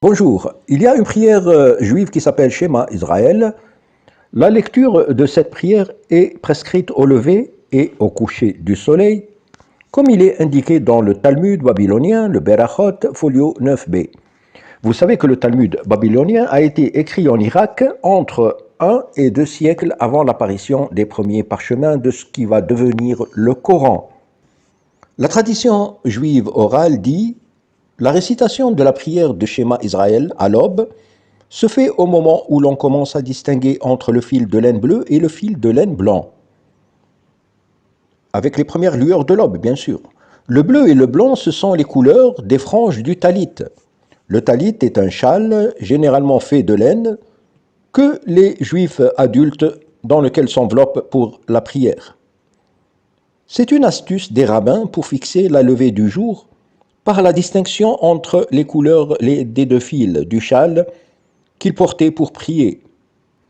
Bonjour, il y a une prière juive qui s'appelle Shema Israël. La lecture de cette prière est prescrite au lever et au coucher du soleil, comme il est indiqué dans le Talmud babylonien, le Berachot, folio 9b. Vous savez que le Talmud babylonien a été écrit en Irak entre 1 et 2 siècles avant l'apparition des premiers parchemins de ce qui va devenir le Coran. La tradition juive orale dit: la récitation de la prière de Shema Israël à l'aube se fait au moment où l'on commence à distinguer entre le fil de laine bleu et le fil de laine blanc, avec les premières lueurs de l'aube, bien sûr. Le bleu et le blanc, ce sont les couleurs des franges du talit. Le talit est un châle généralement fait de laine que les juifs adultes dans lequel s'enveloppent pour la prière. C'est une astuce des rabbins pour fixer la levée du jour par la distinction entre les couleurs des deux fils du châle qu'ils portaient pour prier.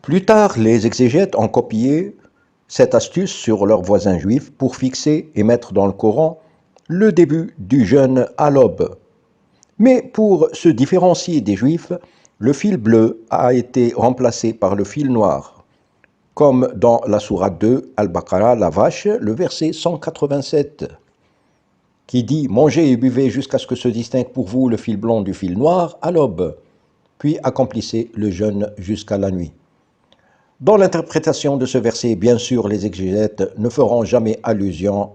Plus tard, les exégètes ont copié cette astuce sur leurs voisins juifs pour fixer et mettre dans le Coran le début du jeûne à l'aube. Mais pour se différencier des juifs, le fil bleu a été remplacé par le fil noir, comme dans la sourate 2, Al-Baqarah, la vache, le verset 187, qui dit « Mangez et buvez jusqu'à ce que se distingue pour vous le fil blanc du fil noir à l'aube, puis accomplissez le jeûne jusqu'à la nuit ». Dans l'interprétation de ce verset, bien sûr, les exégètes ne feront jamais allusion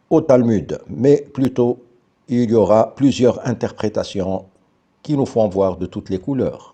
au Talmud, mais plutôt il y aura plusieurs interprétations qui nous font voir de toutes les couleurs.